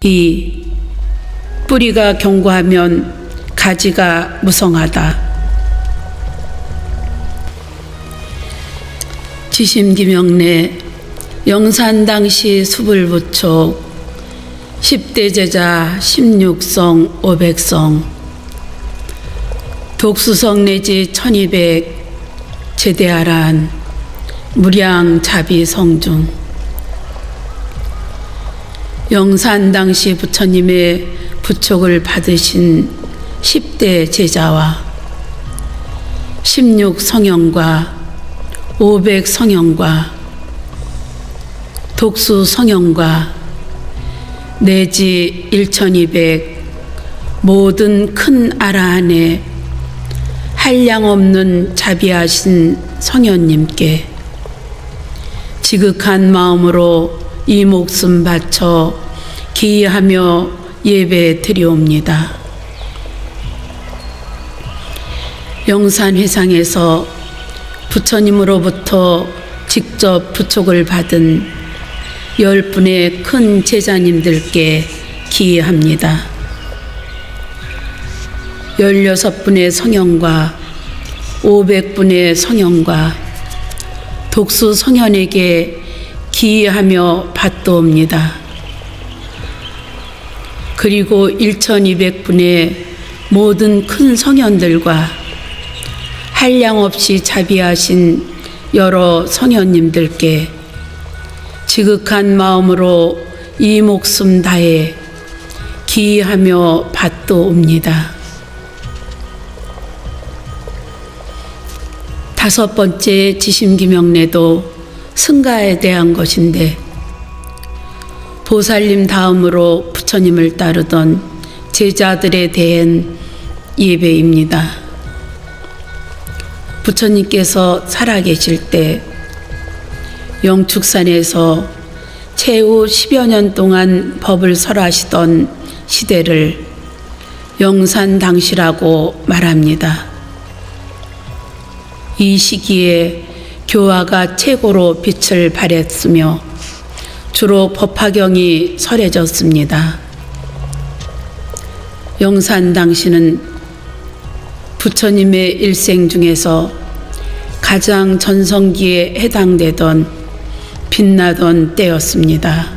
2. 뿌리가 견고하면 가지가 무성하다. 지심기명래 영산당시 수불부촉 10대 제자 16성 500성 독수성 내지 1200 제대하란 무량자비 성중. 영산당시 부처님의 부촉을 받으신 10대 제자와 16성형과 500성형과 독수성형과 내지 1200 모든 큰 아라한에 한량없는 자비하신 성현님께 지극한 마음으로 이 목숨 바쳐 기하며 예배 드리옵니다. 영산회상에서 부처님으로부터 직접 부촉을 받은 10분의 큰 제자님들께 기합니다. 16분의 성현과 500분의 성현과 독수 성현에게 기하며 받도옵니다. 그리고 1200분의 모든 큰 성현들과 한량없이 자비하신 여러 성현님들께 지극한 마음으로 이 목숨 다해 기하며 받도옵니다. 5번째 지심기명래도 승가에 대한 것인데 보살님 다음으로 부처님을 따르던 제자들에 대한 예배입니다. 부처님께서 살아계실 때 영축산에서 최후 10여 년 동안 법을 설하시던 시대를 영산당시라고 말합니다. 이 시기에 교화가 최고로 빛을 발했으며 주로 법화경이 설해졌습니다. 영산당시는 부처님의 일생 중에서 가장 전성기에 해당되던 빛나던 때였습니다.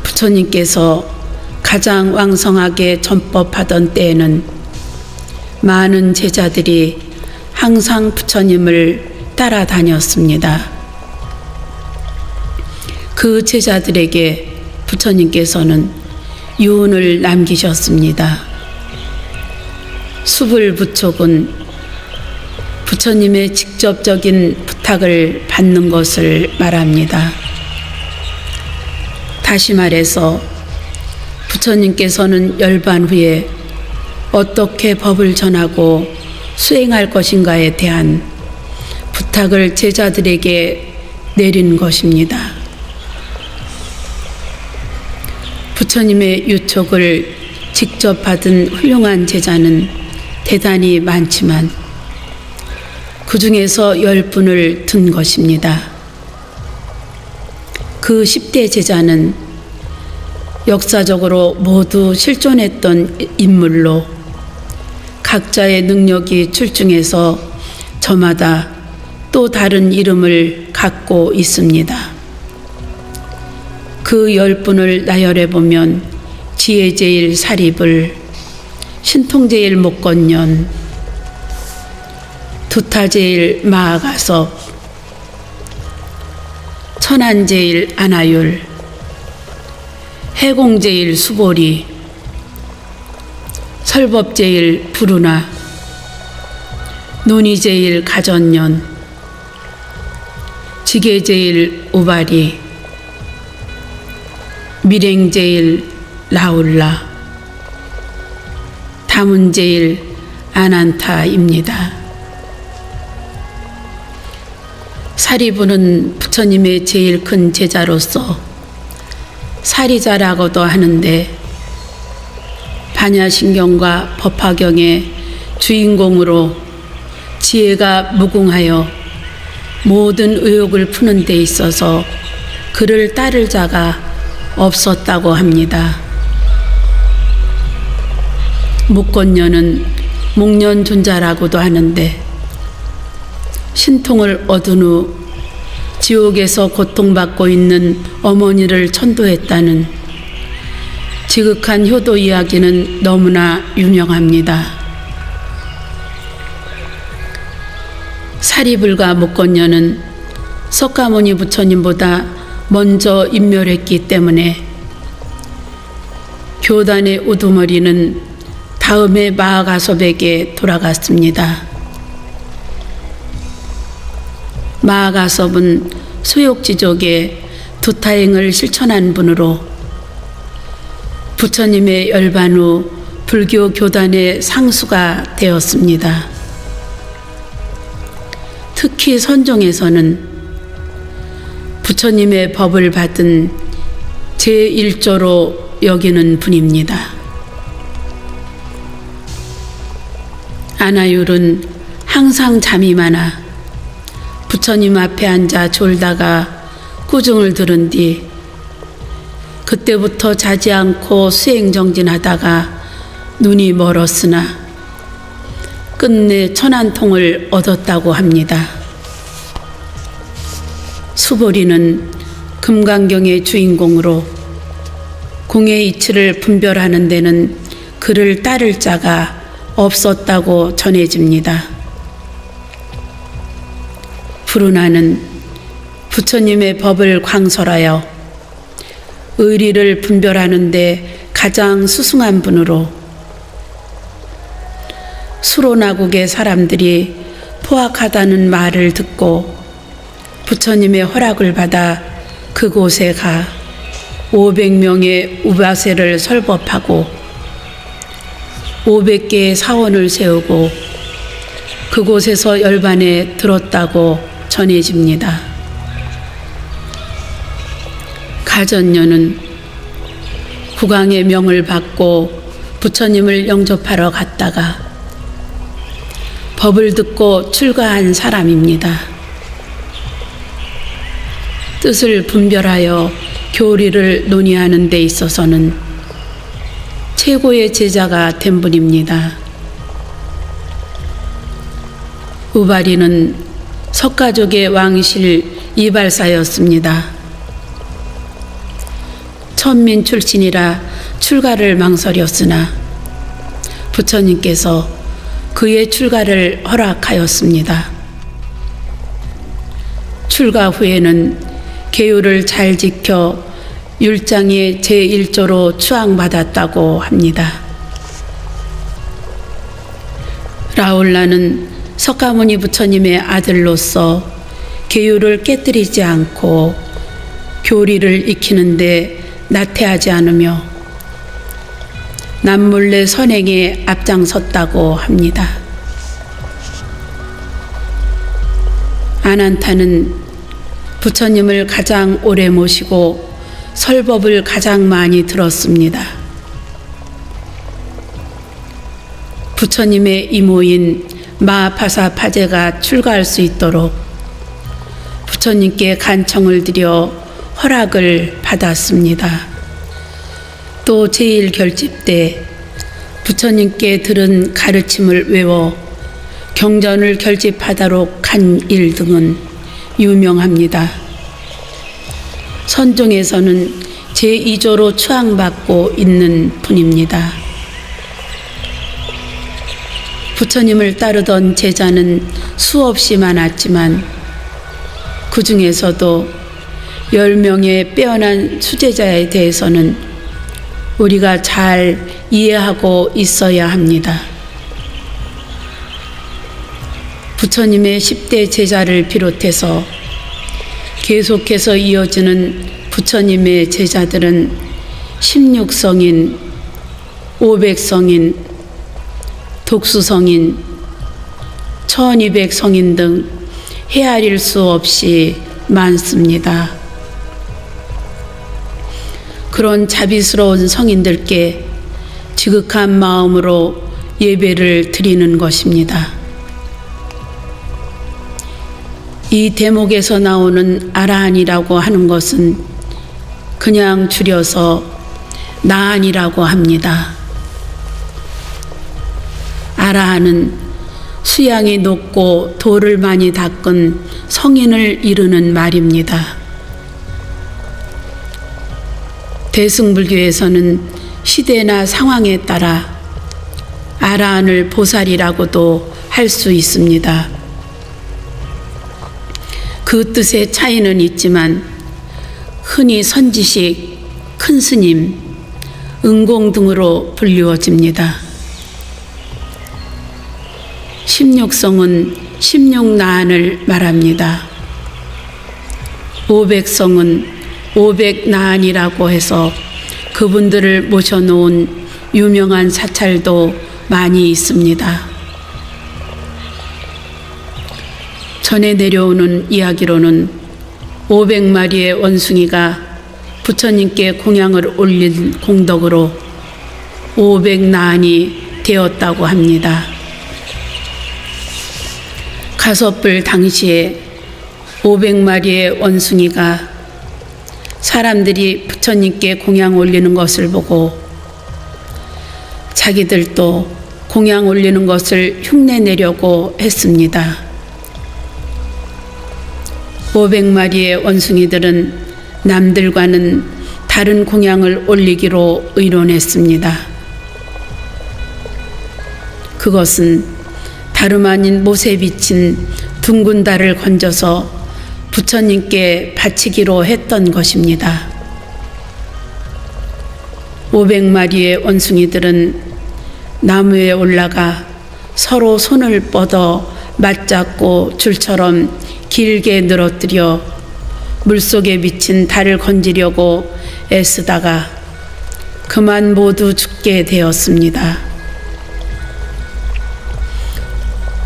부처님께서 가장 왕성하게 전법하던 때에는 많은 제자들이 항상 부처님을 따라다녔습니다. 그 제자들에게 부처님께서는 유언을 남기셨습니다. 수불부촉은 부처님의 직접적인 부탁을 받는 것을 말합니다. 다시 말해서 부처님께서는 열반 후에 어떻게 법을 전하고 수행할 것인가에 대한 부탁을 제자들에게 내린 것입니다. 부처님의 유촉을 직접 받은 훌륭한 제자는 대단히 많지만 그 중에서 10분을 둔 것입니다. 그 10대 제자는 역사적으로 모두 실존했던 인물로 각자의 능력이 출중해서 저마다 또 다른 이름을 갖고 있습니다. 그 10분을 나열해 보면 지혜제일 사립을, 신통제일 목건년, 두타제일 마아가섭, 천안제일 안하율, 해공제일 수보리, 설법제일 부르나, 논의제일 가전년, 지계제일 우바리, 밀행제일 라울라, 다문제일 아난타입니다. 사리부는 부처님의 제일 큰 제자로서 사리자라고도 하는데 반야신경과 법화경의 주인공으로 지혜가 무궁하여 모든 의욕을 푸는 데 있어서 그를 따를 자가 없었다고 합니다. 묵건녀는 목련존자라고도 하는데 신통을 얻은 후 지옥에서 고통받고 있는 어머니를 천도했다는 지극한 효도 이야기는 너무나 유명합니다. 사리불가 묵건녀는 석가모니 부처님보다 먼저 인멸했기 때문에 교단의 우두머리는 다음에 마하가섭에게 돌아갔습니다. 마하가섭은 수욕지족의 두타행을 실천한 분으로 부처님의 열반 후 불교 교단의 상수가 되었습니다. 특히 선종에서는 부처님의 법을 받은 제1조로 여기는 분입니다. 아나율은 항상 잠이 많아 부처님 앞에 앉아 졸다가 꾸중을 들은 뒤 그때부터 자지 않고 수행정진하다가 눈이 멀었으나 끝내 천안통을 얻었다고 합니다. 수보리는 금강경의 주인공으로 공의 이치를 분별하는 데는 그를 따를 자가 없었다고 전해집니다. 푸르나는 부처님의 법을 광설하여 의리를 분별하는 데 가장 수승한 분으로 수로나국의 사람들이 포악하다는 말을 듣고 부처님의 허락을 받아 그곳에 가 500명의 우바세를 설법하고 500개의 사원을 세우고 그곳에서 열반에 들었다고 전해집니다. 가전녀는 국왕의 명을 받고 부처님을 영접하러 갔다가 법을 듣고 출가한 사람입니다. 뜻을 분별하여 교리를 논의하는 데 있어서는 최고의 제자가 된 분입니다. 우바리는 석가족의 왕실 이발사였습니다. 천민 출신이라 출가를 망설였으나 부처님께서 그의 출가를 허락하였습니다. 출가 후에는 계율을 잘 지켜 율장의 제1조로 추앙받았다고 합니다. 라울라는 석가모니 부처님의 아들로서 계율을 깨뜨리지 않고 교리를 익히는데 나태하지 않으며 남몰래 선행에 앞장섰다고 합니다. 아난타는 부처님을 가장 오래 모시고 설법을 가장 많이 들었습니다. 부처님의 이모인 마하파사 파제가 출가할 수 있도록 부처님께 간청을 드려 허락을 받았습니다. 또 제1결집 때 부처님께 들은 가르침을 외워 경전을 결집하도록 한 일 등은 유명합니다. 선종에서는 제2조로 추앙받고 있는 분입니다. 부처님을 따르던 제자는 수없이 많았지만 그 중에서도 10명의 빼어난 수제자에 대해서는 우리가 잘 이해하고 있어야 합니다. 부처님의 10대 제자를 비롯해서 계속해서 이어지는 부처님의 제자들은 16성인, 500성인, 독수성인, 1200성인 등 헤아릴 수 없이 많습니다. 그런 자비스러운 성인들께 지극한 마음으로 예배를 드리는 것입니다. 이 대목에서 나오는 아라한이라고 하는 것은 그냥 줄여서 나안이라고 합니다. 아라한은 수양이 높고 돌을 많이 닦은 성인을 이르는 말입니다. 대승불교에서는 시대나 상황에 따라 아라한을 보살이라고도 할 수 있습니다. 그 뜻의 차이는 있지만 흔히 선지식, 큰 스님, 은공 등으로 불리워집니다. 16성은 16나안을 말합니다. 500성은 500나안이라고 해서 그분들을 모셔놓은 유명한 사찰도 많이 있습니다. 전에 내려오는 이야기로는 500마리의 원숭이가 부처님께 공양을 올린 공덕으로 500나안이 되었다고 합니다. 가섭불 당시에 500마리의 원숭이가 사람들이 부처님께 공양 올리는 것을 보고 자기들도 공양 올리는 것을 흉내내려고 했습니다. 500마리의 원숭이들은 남들과는 다른 공양을 올리기로 의논했습니다. 그것은 다름 아닌 못에 비친 둥근 달을 건져서 부처님께 바치기로 했던 것입니다. 500마리의 원숭이들은 나무에 올라가 서로 손을 뻗어 맞잡고 줄처럼 길게 늘어뜨려 물속에 비친 달을 건지려고 애쓰다가 그만 모두 죽게 되었습니다.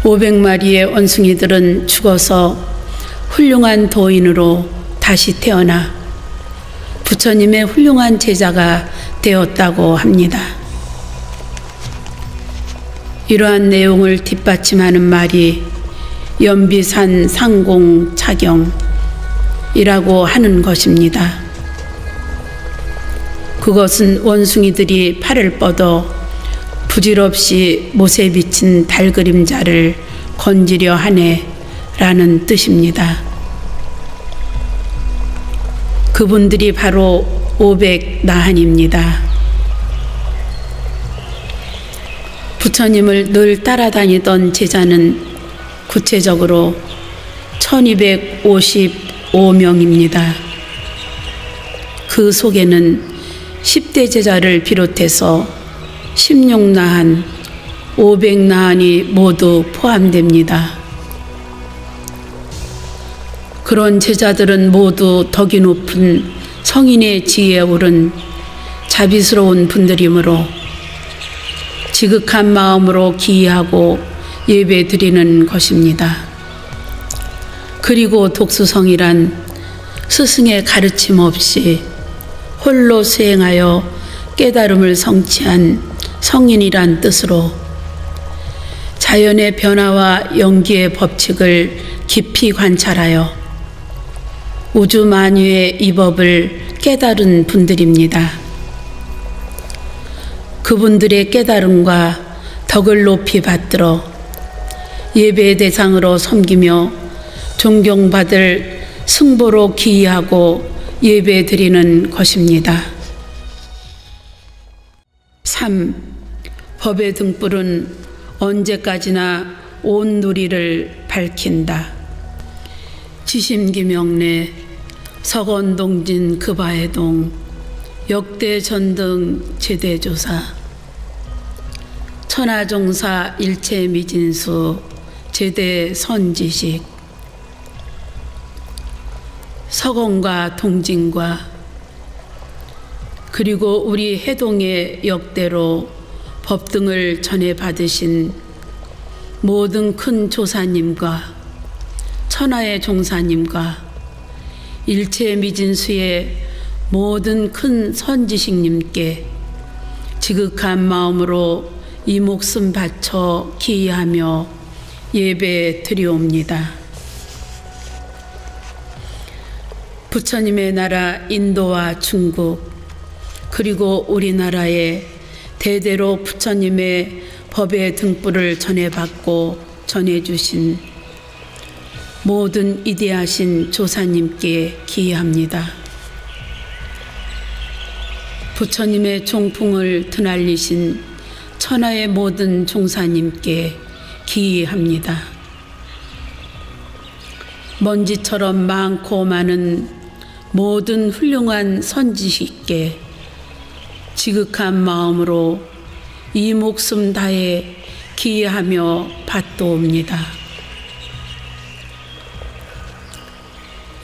500마리의 원숭이들은 죽어서 훌륭한 도인으로 다시 태어나 부처님의 훌륭한 제자가 되었다고 합니다. 이러한 내용을 뒷받침하는 말이 연비산 상공 차경이라고 하는 것입니다. 그것은 원숭이들이 팔을 뻗어 부질없이 못에 비친 달 그림자를 건지려 하네 라는 뜻입니다. 그분들이 바로 500나한입니다. 부처님을 늘 따라다니던 제자는 구체적으로 1255명입니다. 그 속에는 10대 제자를 비롯해서 16나한, 500나한이 모두 포함됩니다. 그런 제자들은 모두 덕이 높은 성인의 지혜에 오른 자비스러운 분들이므로 지극한 마음으로 기이하고 예배 드리는 것입니다. 그리고 독수성이란 스승의 가르침 없이 홀로 수행하여 깨달음을 성취한 성인이란 뜻으로 자연의 변화와 연기의 법칙을 깊이 관찰하여 우주 만유의 이 법을 깨달은 분들입니다. 그분들의 깨달음과 덕을 높이 받들어 예배의 대상으로 섬기며 존경받을 승보로 기이하고 예배 드리는 것입니다. 3. 법의 등불은 언제까지나 온 누리를 밝힌다. 지심기명래 석원동진 급화해동 역대전등 제대조사 천하종사 일체미진수 제대선지식 석원과 동진과 그리고 우리 해동의 역대로 법등을 전해 받으신 모든 큰 조사님과 천하의 종사님과 일체미진수의 모든 큰 선지식님께 지극한 마음으로 이 목숨 바쳐 기이하며 예배 드리옵니다. 부처님의 나라 인도와 중국 그리고 우리나라에 대대로 부처님의 법의 등불을 전해받고 전해주신 모든 위대하신 조사님께 기합니다. 부처님의 종풍을 드날리신 천하의 모든 종사님께 기합니다. 먼지처럼 많고 많은 모든 훌륭한 선지식께 지극한 마음으로 이 목숨 다해 기하며 받도옵니다.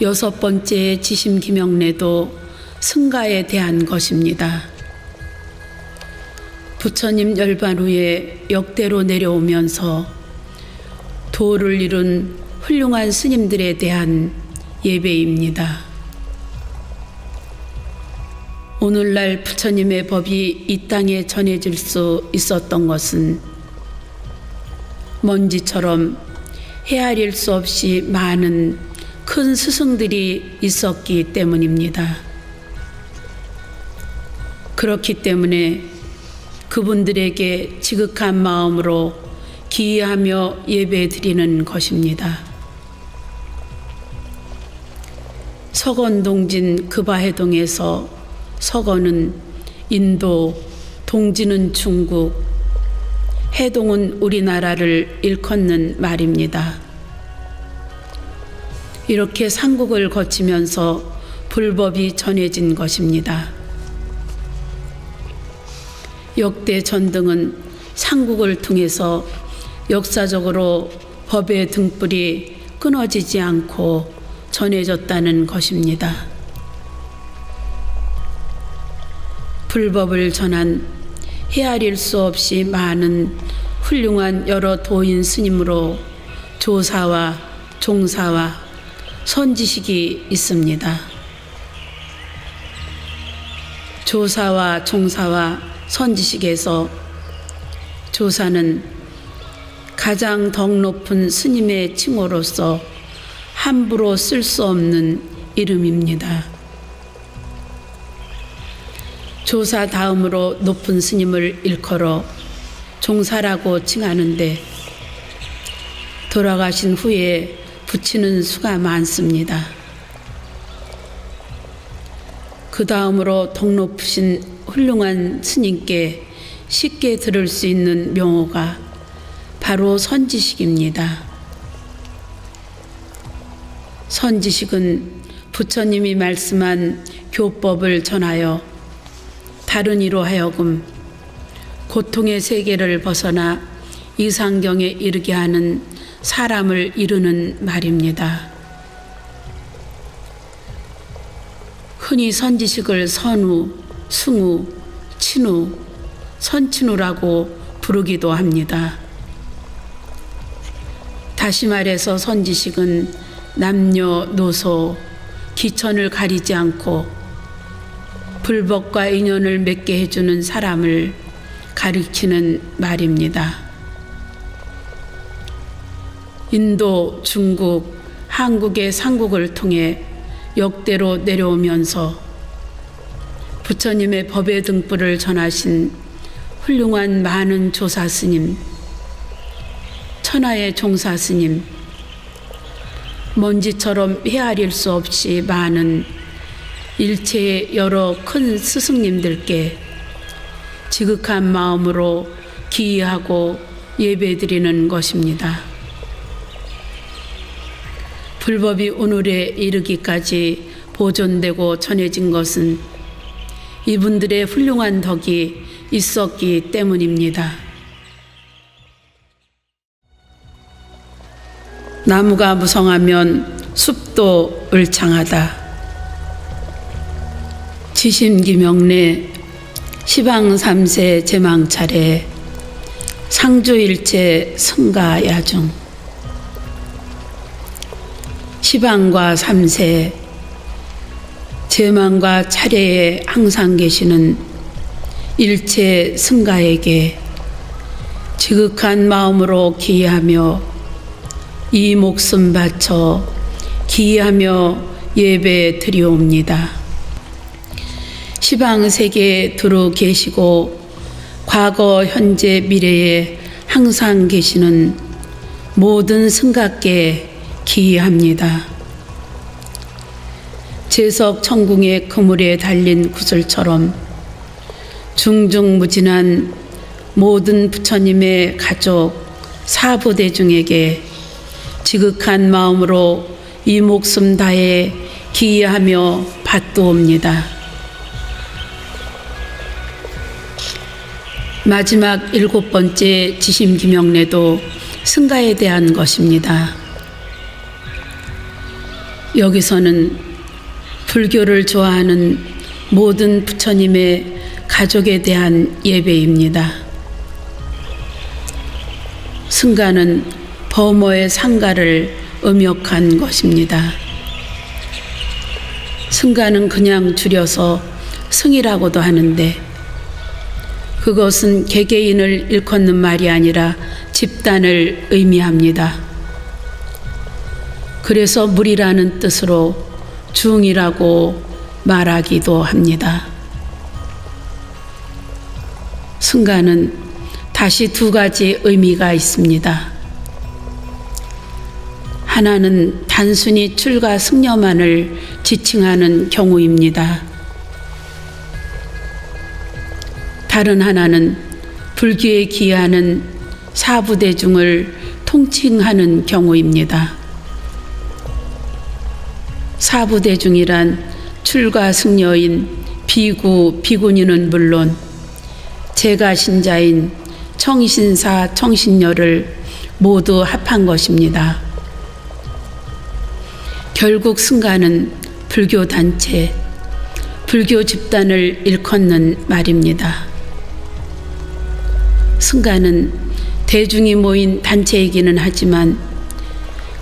여섯 번째 지심기명례도 승가에 대한 것입니다. 부처님 열반 후에 역대로 내려오면서 도를 이룬 훌륭한 스님들에 대한 예배입니다. 오늘날 부처님의 법이 이 땅에 전해질 수 있었던 것은 먼지처럼 헤아릴 수 없이 많은 큰 스승들이 있었기 때문입니다. 그렇기 때문에 그분들에게 지극한 마음으로 기하며 예배드리는 것입니다. 석원동진 그바해동에서 석원은 인도, 동진은 중국, 해동은 우리나라를 일컫는 말입니다. 이렇게 삼국을 거치면서 불법이 전해진 것입니다. 역대 전등은 삼국을 통해서 역사적으로 법의 등불이 끊어지지 않고 전해졌다는 것입니다. 불법을 전한 헤아릴 수 없이 많은 훌륭한 여러 도인 스님으로 조사와 종사와 선지식이 있습니다. 조사와 종사와 선지식에서 조사는 가장 덕 높은 스님의 칭호로서 함부로 쓸 수 없는 이름입니다. 조사 다음으로 높은 스님을 일컬어 종사라고 칭하는데 돌아가신 후에 붙이는 수가 많습니다. 그 다음으로 덕 높으신 훌륭한 스님께 쉽게 들을 수 있는 명호가 바로 선지식입니다. 선지식은 부처님이 말씀한 교법을 전하여 다른 이로 하여금 고통의 세계를 벗어나 이상경에 이르게 하는 사람을 이루는 말입니다. 흔히 선지식을 선우, 승우, 친우, 선친우라고 부르기도 합니다. 다시 말해서 선지식은 남녀노소, 기천을 가리지 않고 불법과 인연을 맺게 해주는 사람을 가리키는 말입니다. 인도, 중국, 한국의 삼국을 통해 역대로 내려오면서 부처님의 법의 등불을 전하신 훌륭한 많은 조사스님, 천하의 종사스님, 먼지처럼 헤아릴 수 없이 많은 일체의 여러 큰 스승님들께 지극한 마음으로 기하고 예배드리는 것입니다. 불법이 오늘에 이르기까지 보존되고 전해진 것은 이분들의 훌륭한 덕이 있었기 때문입니다. 나무가 무성하면 숲도 울창하다. 지심기명례 시방3세 제망차례 상주일체 승가야중. 시방과 3세 제망과 차례에 항상 계시는 일체 승가에게 지극한 마음으로 기하며 이 목숨 바쳐 기하며 예배 드리옵니다. 시방 세계에 두루 계시고 과거, 현재, 미래에 항상 계시는 모든 승가께 기이합니다. 제석 천궁의 그물에 달린 구슬처럼 중중무진한 모든 부처님의 가족 사부대중에게 지극한 마음으로 이 목숨 다해 기이하며 받도옵니다. 마지막 7번째 지심기명례도 승가에 대한 것입니다. 여기서는 불교를 좋아하는 모든 부처님의 가족에 대한 예배입니다. 승가는 범어의 상가를 음역한 것입니다. 승가는 그냥 줄여서 승이라고도 하는데 그것은 개개인을 일컫는 말이 아니라 집단을 의미합니다. 그래서 무리라는 뜻으로 중이라고 말하기도 합니다. 승가는 다시 두 가지 의미가 있습니다. 하나는 단순히 출가 승려만을 지칭하는 경우입니다. 다른 하나는 불교에 기여하는 사부대중을 통칭하는 경우입니다. 사부대중이란 출가 승려인 비구, 비구니는 물론 제가신자인 청신사, 청신녀를 모두 합한 것입니다. 결국 승가는 불교 단체, 불교 집단을 일컫는 말입니다. 승가는 대중이 모인 단체이기는 하지만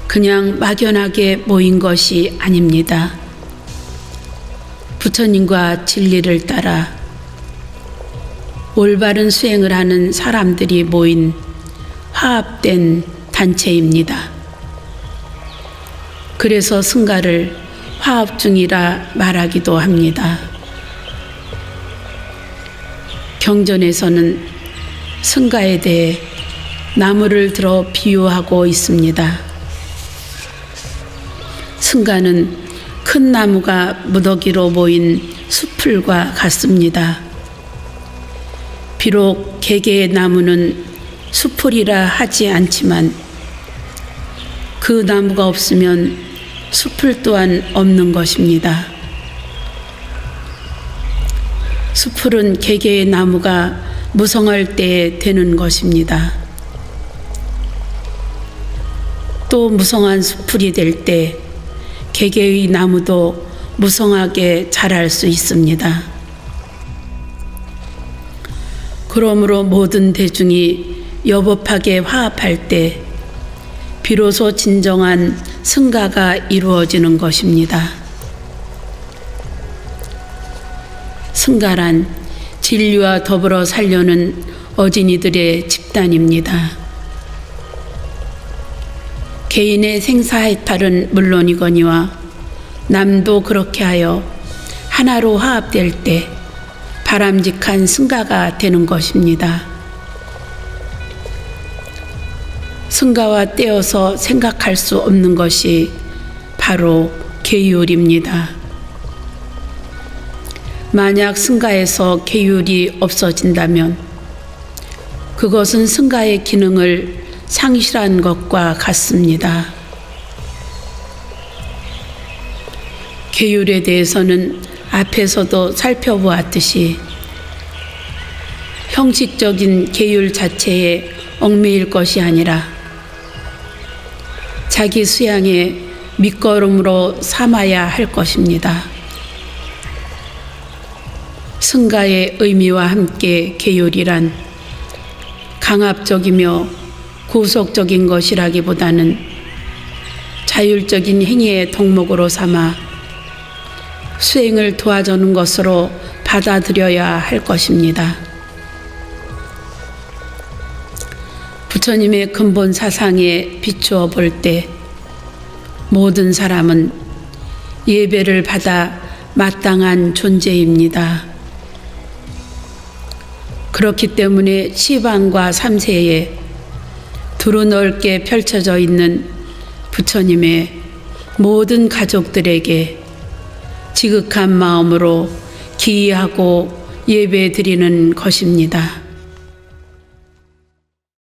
그냥 막연하게 모인 것이 아닙니다. 부처님과 진리를 따라 올바른 수행을 하는 사람들이 모인 화합된 단체입니다. 그래서 승가를 화합중이라 말하기도 합니다. 경전에서는 승가에 대해 나무를 들어 비유하고 있습니다. 승가는 큰 나무가 무더기로 모인 숲풀과 같습니다. 비록 개개의 나무는 숲풀이라 하지 않지만 그 나무가 없으면 숲풀 또한 없는 것입니다. 숲풀은 개개의 나무가 무성할 때에 되는 것입니다. 또 무성한 숲풀이 될 때 개개의 나무도 무성하게 자랄 수 있습니다. 그러므로 모든 대중이 여법하게 화합할 때 비로소 진정한 승가가 이루어지는 것입니다. 승가란 진리와 더불어 살려는 어진이들의 집단입니다. 개인의 생사해탈은 물론이거니와 남도 그렇게 하여 하나로 화합될 때 바람직한 승가가 되는 것입니다. 승가와 떼어서 생각할 수 없는 것이 바로 계율입니다. 만약 승가에서 계율이 없어진다면 그것은 승가의 기능을 상실한 것과 같습니다. 계율에 대해서는 앞에서도 살펴보았듯이 형식적인 계율 자체에 얽매일 것이 아니라 자기 수양의 밑거름으로 삼아야 할 것입니다. 승가의 의미와 함께 계율이란 강압적이며 고속적인 것이라기보다는 자율적인 행위의 덕목으로 삼아 수행을 도와주는 것으로 받아들여야 할 것입니다. 부처님의 근본 사상에 비추어 볼 때 모든 사람은 예배를 받아 마땅한 존재입니다. 그렇기 때문에 시방과 3세에 두루 넓게 펼쳐져 있는 부처님의 모든 가족들에게 지극한 마음으로 기이하고 예배 드리는 것입니다.